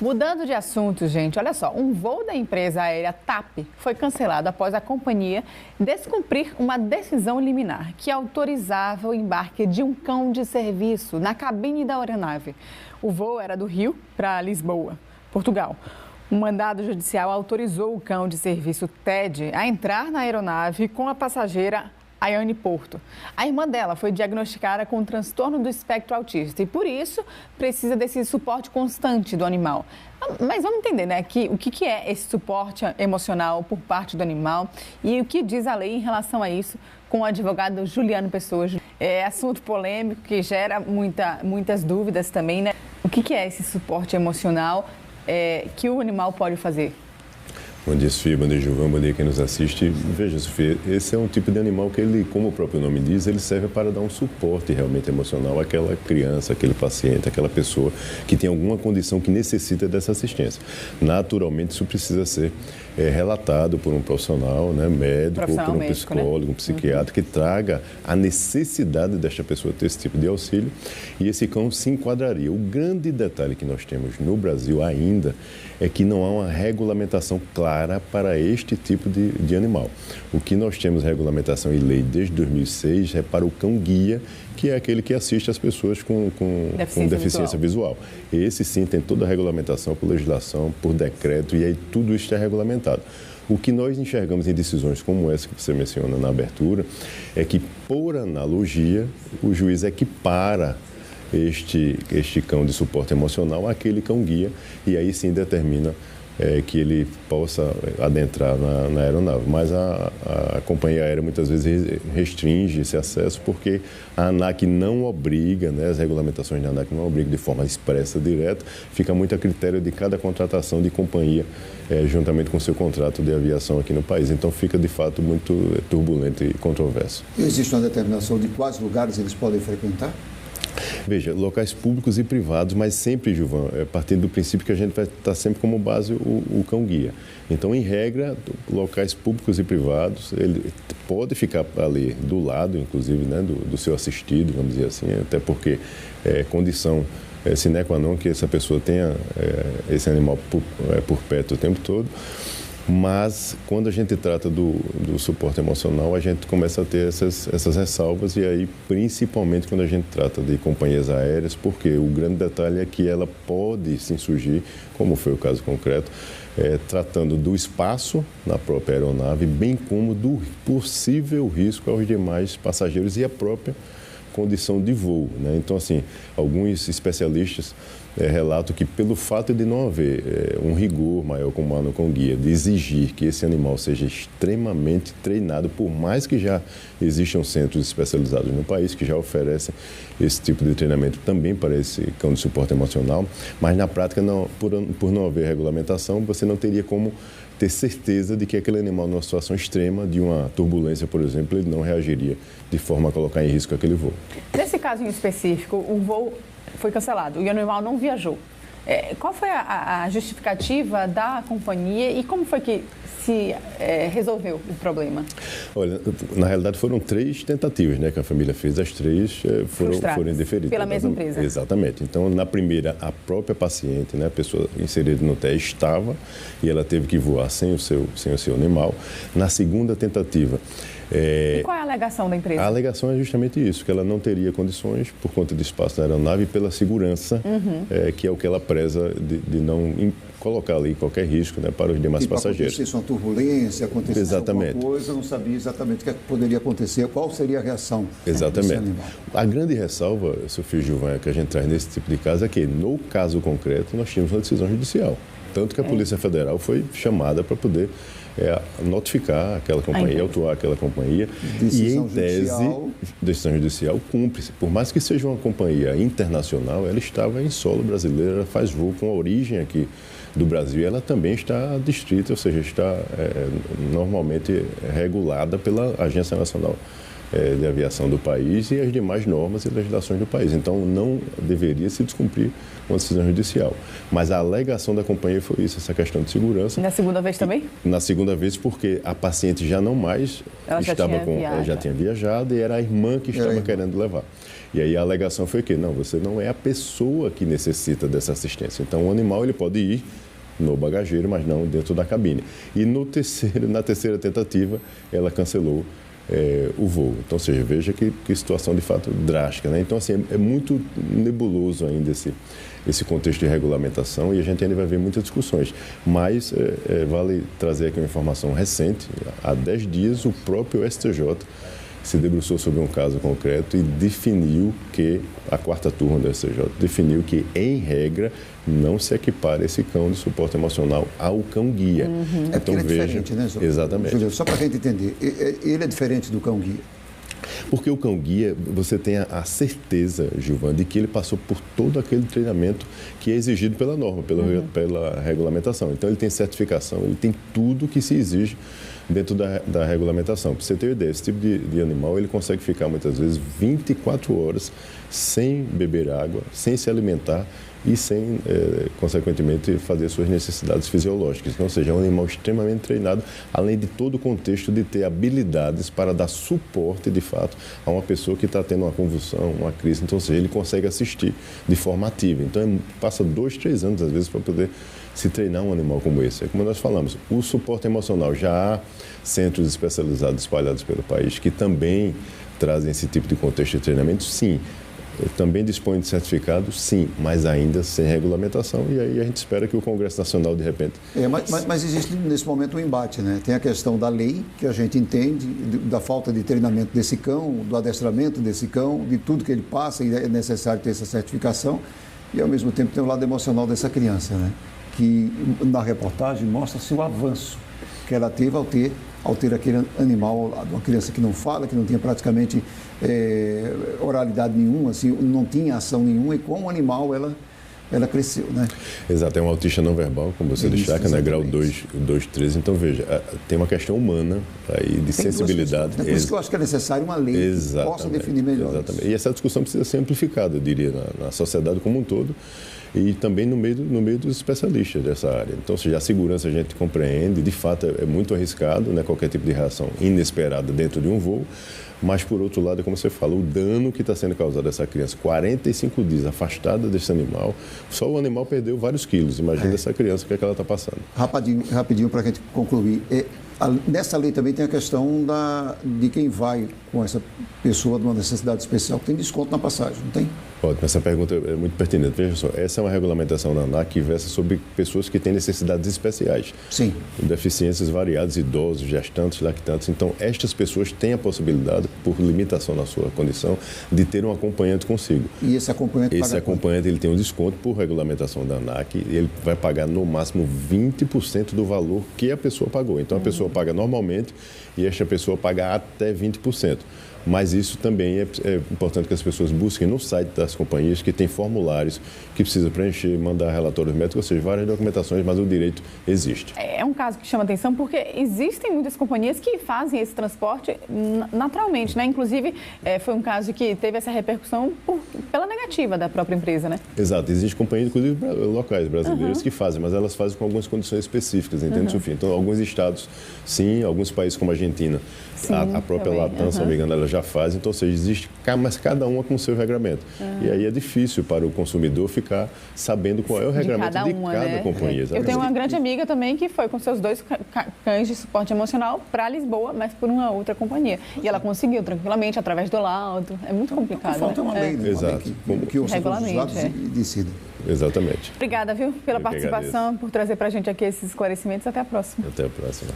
Mudando de assunto, gente, olha só, um voo da empresa aérea TAP foi cancelado após a companhia descumprir uma decisão liminar que autorizava o embarque de um cão de serviço na cabine da aeronave. O voo era do Rio para Lisboa, Portugal. Um mandado judicial autorizou o cão de serviço Ted a entrar na aeronave com a passageira Ayane Porto. A irmã dela foi diagnosticada com transtorno do espectro autista e, por isso, precisa desse suporte constante do animal. Mas vamos entender, né, o que é esse suporte emocional por parte do animal e o que diz a lei em relação a isso com o advogado Juliano Pessoa. É assunto polêmico que gera muitas dúvidas também, né? O que é esse suporte emocional que o animal pode fazer? Bom dia, Sofia, bom dia, Gilvan, bom dia quem nos assiste. Veja, Sofia, esse é um tipo de animal que ele, como o próprio nome diz, ele serve para dar um suporte realmente emocional àquela criança, aquele paciente, aquela pessoa que tem alguma condição que necessita dessa assistência. Naturalmente, isso precisa ser relatado por um profissional, né, médico, por um psicólogo, um psiquiatra, que traga a necessidade desta pessoa ter esse tipo de auxílio e esse cão se enquadraria. O grande detalhe que nós temos no Brasil ainda é que não há uma regulamentação clara para este tipo de animal. O que nós temos regulamentação e lei desde 2006 é para o cão-guia, que é aquele que assiste as pessoas com deficiência visual. Esse sim tem toda a regulamentação por legislação, por decreto, e aí tudo isso é regulamentado. O que nós enxergamos em decisões como essa que você menciona na abertura é que, por analogia, o juiz equipara este cão de suporte emocional àquele cão-guia e aí sim determina que ele possa adentrar na aeronave. Mas a companhia aérea muitas vezes restringe esse acesso porque a ANAC não obriga, né, as regulamentações da ANAC não obrigam de forma expressa, direta, fica muito a critério de cada contratação de companhia, juntamente com o seu contrato de aviação aqui no país. Então fica de fato muito turbulento e controverso. Existe uma determinação de quais lugares eles podem frequentar? Veja, locais públicos e privados, mas sempre, Gilvan, partindo do princípio que a gente vai estar sempre como base o cão-guia. Então, em regra, locais públicos e privados, ele pode ficar ali do lado, inclusive, né, do seu assistido, vamos dizer assim, até porque é condição sine qua non que essa pessoa tenha esse animal por perto o tempo todo. Mas, quando a gente trata do suporte emocional, a gente começa a ter essas ressalvas e aí, principalmente quando a gente trata de companhias aéreas, porque o grande detalhe é que ela pode sim surgir, como foi o caso concreto, tratando do espaço na própria aeronave, bem como do possível risco aos demais passageiros e a própria condição de voo, né? Então, assim, alguns especialistas relatam que pelo fato de não haver um rigor maior como há no cão-guia, de exigir que esse animal seja extremamente treinado, por mais que já existam centros especializados no país que já oferecem esse tipo de treinamento também para esse cão de suporte emocional, mas na prática, por não haver regulamentação, você não teria como ter certeza de que aquele animal, numa situação extrema, de uma turbulência, por exemplo, ele não reagiria de forma a colocar em risco aquele voo. Nesse caso em específico, o voo foi cancelado e o animal não viajou. Qual foi a justificativa da companhia e como foi que se resolveu o problema? Olha, na realidade foram 3 tentativas, né, que a família fez. As 3 foram indeferidas. Pela mesma empresa. Exatamente. Então, na primeira, a própria paciente, né, a pessoa inserida no TEA estava e ela teve que voar sem o seu animal. Na segunda tentativa... E qual é a alegação da empresa? A alegação é justamente isso, que ela não teria condições por conta do espaço da aeronave e pela segurança, que é o que ela preza de não colocar ali qualquer risco, né, para os demais passageiros. Se acontecesse uma turbulência, acontecesse alguma coisa, não sabia exatamente o que poderia acontecer, qual seria a reação desse animal. A grande ressalva, Sofia e Gilvan, que a gente traz nesse tipo de caso é que, no caso concreto, nós tínhamos uma decisão judicial. Tanto que a Polícia Federal foi chamada para poder notificar aquela companhia, autuar aquela companhia. Decisão e, em tese, decisão judicial cumpre-se. Por mais que seja uma companhia internacional, ela estava em solo brasileiro, ela faz voo com origem aqui do Brasil e ela também está distrita, ou seja, está normalmente regulada pela Agência Nacional de aviação do país e as demais normas e legislações do país. Então, não deveria se descumprir uma decisão judicial. Mas a alegação da companhia foi isso, essa questão de segurança. Na segunda vez também? Na segunda vez, porque a paciente já não mais ela já tinha viajado e era a irmã que estava querendo levar. E aí a alegação foi que, não, você não é a pessoa que necessita dessa assistência. Então, o animal ele pode ir no bagageiro, mas não dentro da cabine. E na terceira tentativa, ela cancelou o voo. Então, ou seja, veja que situação de fato drástica, né? Então, assim, é muito nebuloso ainda esse contexto de regulamentação e a gente ainda vai ver muitas discussões. Mas vale trazer aqui uma informação recente. Há 10 dias, o próprio STJ se debruçou sobre um caso concreto e definiu que, a quarta turma do STJ, definiu que, em regra, não se equipara esse cão de suporte emocional ao cão-guia. Uhum. Então, veja, é diferente, né, Júlio? Exatamente. Júlio, só para a gente entender, ele é diferente do cão-guia? Porque o cão-guia, você tem a certeza, Gilvan, de que ele passou por todo aquele treinamento que é exigido pela norma, pela regulamentação. Então, ele tem certificação, ele tem tudo que se exige dentro da regulamentação. Para você ter uma ideia, esse tipo de animal, ele consegue ficar muitas vezes 24 horas sem beber água, sem se alimentar e sem, consequentemente, fazer suas necessidades fisiológicas. Então, ou seja, é um animal extremamente treinado, além de todo o contexto de ter habilidades para dar suporte, de fato, a uma pessoa que está tendo uma convulsão, uma crise. Então, ou seja, ele consegue assistir de forma ativa. Então, passa 2, 3 anos, às vezes, para poder se treinar um animal como esse. É como nós falamos, o suporte emocional, já há centros especializados espalhados pelo país que também trazem esse tipo de contexto de treinamento, sim. Também dispõe de certificado, sim, mas ainda sem regulamentação. E aí a gente espera que o Congresso Nacional, de repente... Mas existe, nesse momento, um embate, né? Tem a questão da lei, que a gente entende, da falta de treinamento desse cão, do adestramento desse cão, de tudo que ele passa, e é necessário ter essa certificação. E, ao mesmo tempo, tem o lado emocional dessa criança, né? Que, na reportagem, mostra-se o avanço que ela teve ao ter aquele animal ao lado. Uma criança que não fala, que não tinha praticamente oralidade nenhuma, assim, não tinha ação nenhuma, e com o animal ela cresceu, né? Exato, é um autista não verbal, como você destaca, né? Grau 2, 3. Então, veja, tem uma questão humana aí de sensibilidade. É por isso que eu acho que é necessário uma lei que possa definir melhor. Exatamente. E essa discussão precisa ser amplificada, eu diria, na sociedade como um todo, e também no meio dos especialistas dessa área. Então, se a segurança a gente compreende, de fato é muito arriscado, né, qualquer tipo de reação inesperada dentro de um voo, mas, por outro lado, como você fala, o dano que está sendo causado a essa criança, 45 dias afastada desse animal, só o animal perdeu vários quilos. Imagina essa criança, o que é que ela está passando. Rapidinho para a gente concluir. Nessa lei também tem a questão de quem vai com essa pessoa de uma necessidade especial, que tem desconto na passagem, não tem? Ótimo, essa pergunta é muito pertinente. Veja só, essa é uma regulamentação da ANAC que versa sobre pessoas que têm necessidades especiais. Sim. Deficiências variadas, idosos, gestantes, lactantes. Então, estas pessoas têm a possibilidade, por limitação na sua condição, de ter um acompanhante consigo. E esse acompanhante ele tem um desconto por regulamentação da ANAC e ele vai pagar no máximo 20% do valor que a pessoa pagou. Então, a pessoa paga normalmente e esta pessoa paga até 20%. Mas isso também é importante que as pessoas busquem no site das companhias, que tem formulários que precisa preencher, mandar relatórios médicos, ou seja, várias documentações, mas o direito existe. É um caso que chama atenção porque existem muitas companhias que fazem esse transporte naturalmente, né? Inclusive, foi um caso que teve essa repercussão pela negativa da própria empresa, né? Exato. Existem companhias, inclusive locais brasileiras, que fazem, mas elas fazem com algumas condições específicas, entende, Sofia? Então, alguns estados, sim, alguns países como a Argentina, sim, a própria Latam, se não me engano, ela já faz, então, ou seja, existe, mas cada uma com o seu regramento. E aí é difícil para o consumidor ficar sabendo qual é o regramento de cada companhia. Eu tenho uma grande amiga também que foi com seus 2 cães de suporte emocional para Lisboa, mas por uma outra companhia. E ela conseguiu tranquilamente, através do laudo. É muito complicado. Falta uma lei, né? Exato. Que ouça todos os lados e decida. Exatamente. Obrigada, viu, pela participação, por trazer para a gente aqui esses esclarecimentos. Até a próxima. Até a próxima.